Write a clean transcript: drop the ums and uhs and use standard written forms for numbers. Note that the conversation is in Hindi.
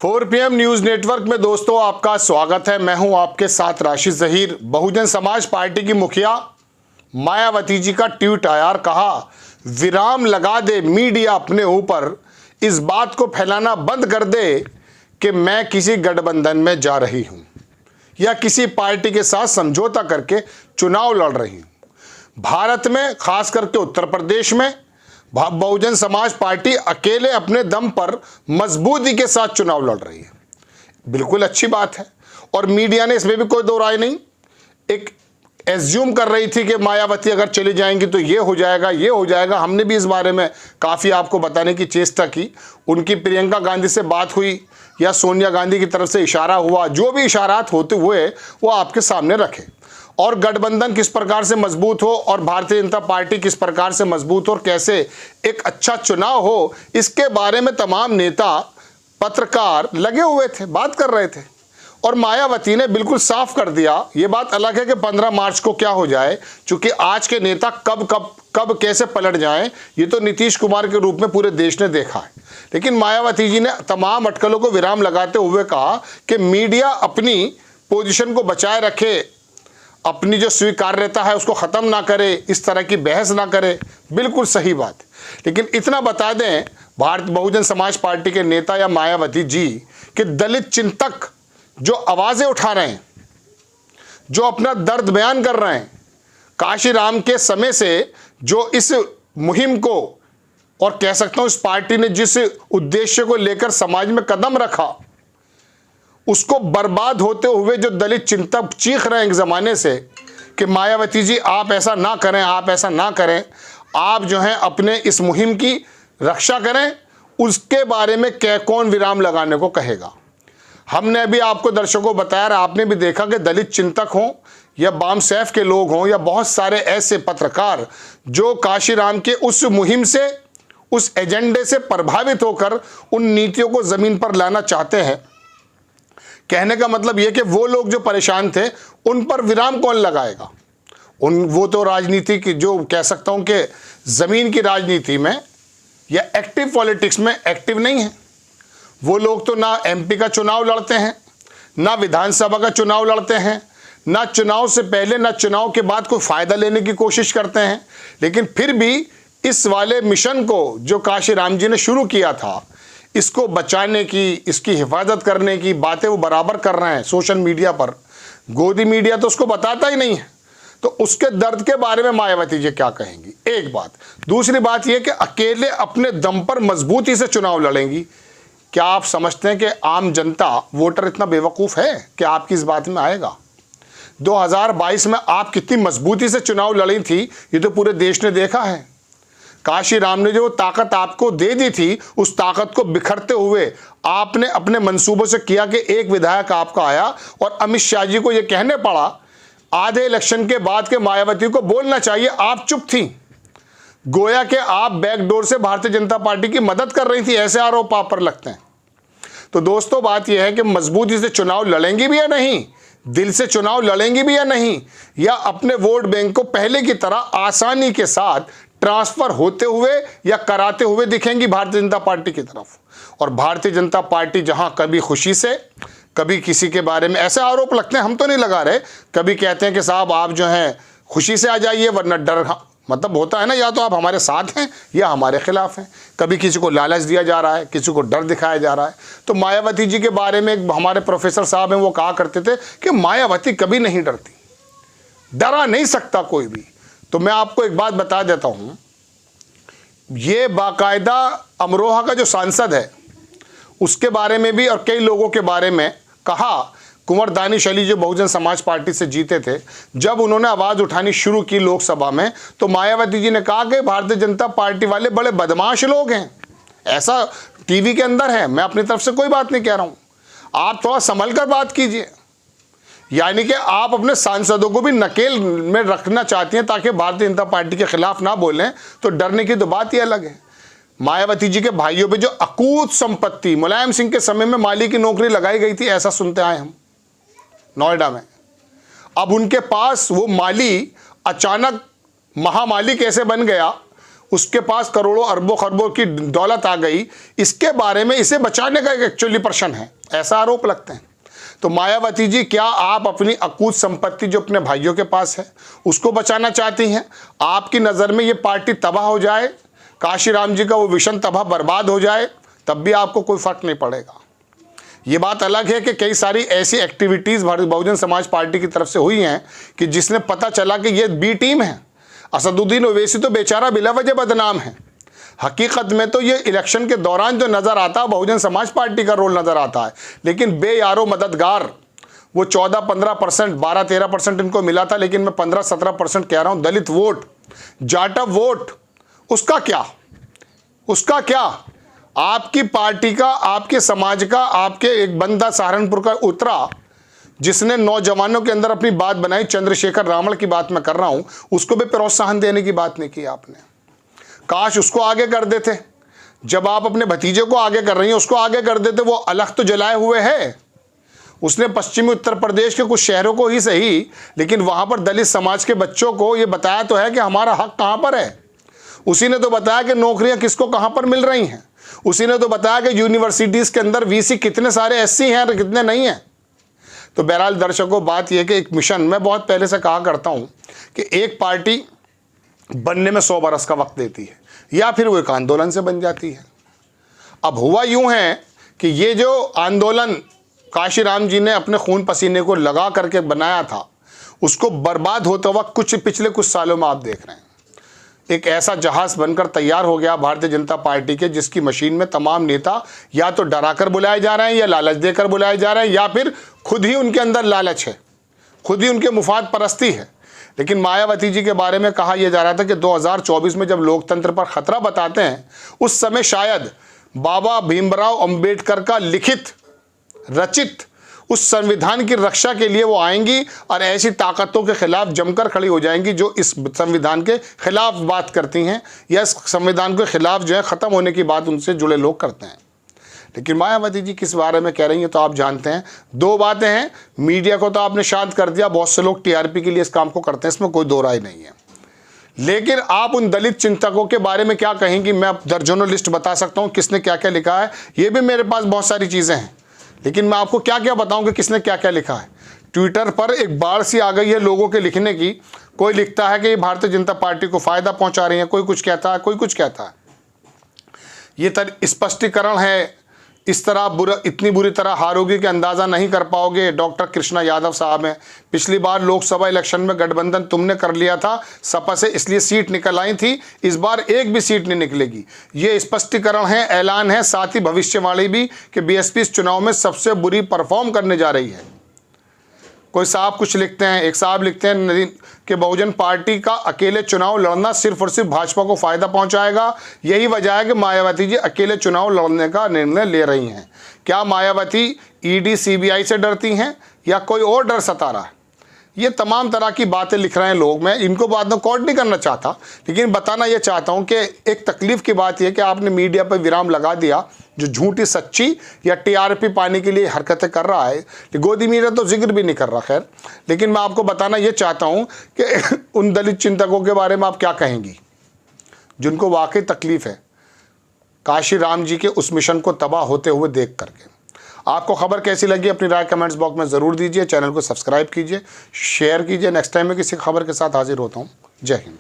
4 PM न्यूज नेटवर्क में दोस्तों आपका स्वागत है। मैं हूं आपके साथ राशिद जहीर। बहुजन समाज पार्टी की मुखिया मायावती जी का ट्वीट आया और कहा, विराम लगा दे मीडिया अपने ऊपर, इस बात को फैलाना बंद कर दे कि मैं किसी गठबंधन में जा रही हूं या किसी पार्टी के साथ समझौता करके चुनाव लड़ रही हूं। भारत में खास करके उत्तर प्रदेश में बहुजन समाज पार्टी अकेले अपने दम पर मजबूती के साथ चुनाव लड़ रही है। बिल्कुल अच्छी बात है और मीडिया ने इसमें भी कोई दो राय नहीं। एक एज्यूम कर रही थी कि मायावती अगर चली जाएंगी तो ये हो जाएगा, ये हो जाएगा। हमने भी इस बारे में काफ़ी आपको बताने की चेष्टा की। उनकी प्रियंका गांधी से बात हुई या सोनिया गांधी की तरफ से इशारा हुआ, जो भी इशारात होते हुए वो आपके सामने रखे और गठबंधन किस प्रकार से मजबूत हो और भारतीय जनता पार्टी किस प्रकार से मजबूत हो और कैसे एक अच्छा चुनाव हो, इसके बारे में तमाम नेता पत्रकार लगे हुए थे, बात कर रहे थे। और मायावती ने बिल्कुल साफ कर दिया। ये बात अलग है कि 15 मार्च को क्या हो जाए, क्योंकि आज के नेता कब कैसे पलट जाएं, ये तो नीतीश कुमार के रूप में पूरे देश ने देखा है। लेकिन मायावती जी ने तमाम अटकलों को विराम लगाते हुए कहा कि मीडिया अपनी पोजीशन को बचाए रखे, अपनी जो स्वीकार्यता है उसको ख़त्म ना करे, इस तरह की बहस ना करे। बिल्कुल सही बात। लेकिन इतना बता दें भारत बहुजन समाज पार्टी के नेता या मायावती जी कि दलित चिंतक जो आवाज़ें उठा रहे हैं, जो अपना दर्द बयान कर रहे हैं, काशीराम के समय से जो इस मुहिम को और कह सकता हूँ इस पार्टी ने जिस उद्देश्य को लेकर समाज में कदम रखा, उसको बर्बाद होते हुए जो दलित चिंतक चीख रहे हैं एक ज़माने से कि मायावती जी आप ऐसा ना करें, आप ऐसा ना करें, आप जो हैं अपने इस मुहिम की रक्षा करें, उसके बारे में कौन विराम लगाने को कहेगा। हमने अभी आपको दर्शकों बताया और आपने भी देखा कि दलित चिंतक हों या बाम सैफ के लोग हों या बहुत सारे ऐसे पत्रकार जो काशीराम के उस मुहिम से, उस एजेंडे से प्रभावित होकर उन नीतियों को ज़मीन पर लाना चाहते हैं। कहने का मतलब ये कि वो लोग जो परेशान थे उन पर विराम कौन लगाएगा। वो तो राजनीति की, जो कह सकता हूँ कि ज़मीन की राजनीति में या एक्टिव पॉलिटिक्स में एक्टिव नहीं है। वो लोग तो ना एमपी का चुनाव लड़ते हैं, ना विधानसभा का चुनाव लड़ते हैं, ना चुनाव से पहले ना चुनाव के बाद कोई फ़ायदा लेने की कोशिश करते हैं। लेकिन फिर भी इस वाले मिशन को जो काशीराम जी ने शुरू किया था, इसको बचाने की, इसकी हिफाजत करने की बातें वो बराबर कर रहे हैं सोशल मीडिया पर। गोदी मीडिया तो उसको बताता ही नहीं है। तो उसके दर्द के बारे में मायावती जी क्या कहेंगी, एक बात। दूसरी बात यह कि अकेले अपने दम पर मजबूती से चुनाव लड़ेंगी। क्या आप समझते हैं कि आम जनता, वोटर इतना बेवकूफ़ है कि आपकी इस बात में आएगा? 2022 में आप कितनी मजबूती से चुनाव लड़ी थी, ये तो पूरे देश ने देखा है। काशीराम ने जो ताकत आपको दे दी थी, उस ताकत को बिखरते हुए आपने अपने मंसूबों से किया कि एक विधायक आपका आया और अमित शाह जी को यह कहने पड़ा आधे इलेक्शन के बाद के मायावती को बोलना चाहिए, आप चुप थी। गोया कि आप बैकडोर से भारतीय जनता पार्टी की मदद कर रही थी, ऐसे आरोप आप पर लगते हैं। तो दोस्तों बात यह है कि मजबूती से चुनाव लड़ेंगी भी या नहीं, दिल से चुनाव लड़ेंगी भी या नहीं, या अपने वोट बैंक को पहले की तरह आसानी के साथ ट्रांसफर होते हुए या कराते हुए दिखेंगी भारतीय जनता पार्टी की तरफ। और भारतीय जनता पार्टी जहां कभी खुशी से, कभी किसी के बारे में ऐसे आरोप लगते हैं, हम तो नहीं लगा रहे, कभी कहते हैं कि साहब आप जो हैं खुशी से आ जाइए वरना डर, मतलब होता है ना, या तो आप हमारे साथ हैं या हमारे खिलाफ हैं। कभी किसी को लालच दिया जा रहा है, किसी को डर दिखाया जा रहा है। तो मायावती जी के बारे में हमारे प्रोफेसर साहब हैं, वो कहा करते थे कि मायावती कभी नहीं डरती, डरा नहीं सकता कोई भी। तो मैं आपको एक बात बता देता हूं, ये बाकायदा अमरोहा का जो सांसद है उसके बारे में भी और कई लोगों के बारे में कहा। कुंवर दानिश अली जो बहुजन समाज पार्टी से जीते थे, जब उन्होंने आवाज़ उठानी शुरू की लोकसभा में, तो मायावती जी ने कहा कि भारतीय जनता पार्टी वाले बड़े बदमाश लोग हैं। ऐसा टीवी के अंदर है, मैं अपनी तरफ से कोई बात नहीं कह रहा हूं, आप थोड़ा संभल कर बात कीजिए। यानी कि आप अपने सांसदों को भी नकेल में रखना चाहती हैं ताकि भारतीय जनता पार्टी के खिलाफ ना बोलें, तो डरने की तो बात ही अलग है। मायावती जी के भाइयों पे जो अकूत संपत्ति, मुलायम सिंह के समय में माली की नौकरी लगाई गई थी, ऐसा सुनते आए हम नोएडा में। अब उनके पास वो माली अचानक महामाली कैसे बन गया, उसके पास करोड़ों अरबों खरबों की दौलत आ गई, इसके बारे में इसे बचाने का एक एक्चुअली प्रश्न है, ऐसा आरोप लगते हैं। तो मायावती जी, क्या आप अपनी अकूत संपत्ति जो अपने भाइयों के पास है उसको बचाना चाहती हैं? आपकी नज़र में ये पार्टी तबाह हो जाए, काशीराम जी का वो विशन तबाह बर्बाद हो जाए, तब भी आपको कोई फर्क नहीं पड़ेगा। ये बात अलग है कि कई सारी ऐसी एक्टिविटीज़ भारतीय बहुजन समाज पार्टी की तरफ से हुई हैं कि जिसने पता चला कि ये बी टीम है। असदुद्दीन ओवैसी तो बेचारा बिलावजह बदनाम है। हकीकत में तो ये इलेक्शन के दौरान जो नज़र आता है बहुजन समाज पार्टी का रोल नज़र आता है, लेकिन बेयारो मददगार वो 14-15%, 12-13% इनको मिला था, लेकिन मैं 15-17% कह रहा हूँ दलित वोट, जाटव वोट, उसका क्या? आपकी पार्टी का, आपके समाज का, आपके एक बंदा सहारनपुर का उतरा जिसने नौजवानों के अंदर अपनी बात बनाई, चंद्रशेखर रावण की बात मैं कर रहा हूं, उसको भी प्रोत्साहन देने की बात नहीं की आपने। काश उसको आगे कर देते। जब आप अपने भतीजे को आगे कर रही हैं, उसको आगे कर देते। वो अलग तो जलाए हुए है, उसने पश्चिमी उत्तर प्रदेश के कुछ शहरों को ही सही, लेकिन वहां पर दलित समाज के बच्चों को ये बताया तो है कि हमारा हक कहां पर है। उसी ने तो बताया कि नौकरियां किसको कहां पर मिल रही हैं। उसी ने तो बताया कि यूनिवर्सिटीज़ के अंदर वीसी कितने सारे एससी हैं और कितने नहीं हैं। तो बहरहाल दर्शकों, बात यह कि एक मिशन, मैं बहुत पहले से कहा करता हूं कि एक पार्टी बनने में 100 बरस का वक्त देती है या फिर वो एक आंदोलन से बन जाती है। अब हुआ यूं है कि ये जो आंदोलन काशीराम जी ने अपने खून पसीने को लगा करके बनाया था, उसको बर्बाद होता हुआ पिछले कुछ सालों में आप देख रहे हैं। एक ऐसा जहाज बनकर तैयार हो गया भारतीय जनता पार्टी के, जिसकी मशीन में तमाम नेता या तो डराकर बुलाए जा रहे हैं, या लालच देकर बुलाए जा रहे हैं, या फिर खुद ही उनके अंदर लालच है, खुद ही उनके मुफाद परस्ती है। लेकिन मायावती जी के बारे में कहा यह जा रहा था कि 2024 में जब लोकतंत्र पर खतरा बताते हैं, उस समय शायद बाबा भीमराव अंबेडकर का लिखित रचित उस संविधान की रक्षा के लिए वो आएंगी और ऐसी ताकतों के खिलाफ जमकर खड़ी हो जाएंगी जो इस संविधान के खिलाफ बात करती हैं, या इस संविधान के खिलाफ जो है ख़त्म होने की बात उनसे जुड़े लोग करते हैं। लेकिन मायावती जी किस बारे में कह रही हैं तो आप जानते हैं। दो बातें हैं, मीडिया को तो आपने शांत कर दिया, बहुत से लोग टीआरपी के लिए इस काम को करते हैं, इसमें कोई दो राय नहीं है। लेकिन आप उन दलित चिंतकों के बारे में क्या कहेंगी? मैं दर्जनों लिस्ट बता सकता हूँ किसने क्या क्या लिखा है, ये भी मेरे पास बहुत सारी चीज़ें हैं, लेकिन मैं आपको क्या क्या बताऊं कि किसने क्या क्या लिखा है। ट्विटर पर एक बाढ़ सी आ गई है लोगों के लिखने की। कोई लिखता है कि ये भारतीय जनता पार्टी को फ़ायदा पहुंचा रही है, कोई कुछ कहता है, कोई कुछ कहता है। ये स्पष्टीकरण है, इस तरह इतनी बुरी तरह हारोगी कि अंदाज़ा नहीं कर पाओगे। डॉक्टर कृष्णा यादव साहब हैं, पिछली बार लोकसभा इलेक्शन में गठबंधन तुमने कर लिया था सपा से, इसलिए सीट निकल आई थी, इस बार एक भी सीट नहीं निकलेगी। ये स्पष्टीकरण है, ऐलान है, साथ ही भविष्यवाणी भी कि बीएसपी इस चुनाव में सबसे बुरी परफॉर्म करने जा रही है। कोई साहब कुछ लिखते हैं, एक साहब लिखते हैं कि बहुजन पार्टी का अकेले चुनाव लड़ना सिर्फ और सिर्फ भाजपा को फायदा पहुंचाएगा। यही वजह है कि मायावती जी अकेले चुनाव लड़ने का निर्णय ले रही हैं। क्या मायावती ईडी सीबीआई से डरती हैं या कोई और डर सता रहा है? ये तमाम तरह की बातें लिख रहे हैं लोग। मैं इनको बात में कोर्ट नहीं करना चाहता, लेकिन बताना ये चाहता हूँ कि एक तकलीफ की बात यह कि आपने मीडिया पर विराम लगा दिया जो झूठी सच्ची या टीआरपी पाने के लिए हरकतें कर रहा है। गोदी मीडिया तो जिक्र भी नहीं कर रहा, खैर। लेकिन मैं आपको बताना ये चाहता हूँ कि उन दलित चिंतकों के बारे में आप क्या कहेंगी जिनको वाकई तकलीफ़ है काशीराम जी के उस मिशन को तबाह होते हुए देख करके। आपको खबर कैसी लगी अपनी राय कमेंट्स बॉक्स में ज़रूर दीजिए। चैनल को सब्सक्राइब कीजिए, शेयर कीजिए। नेक्स्ट टाइम मैं किसी खबर के साथ हाजिर होता हूँ। जय हिंद।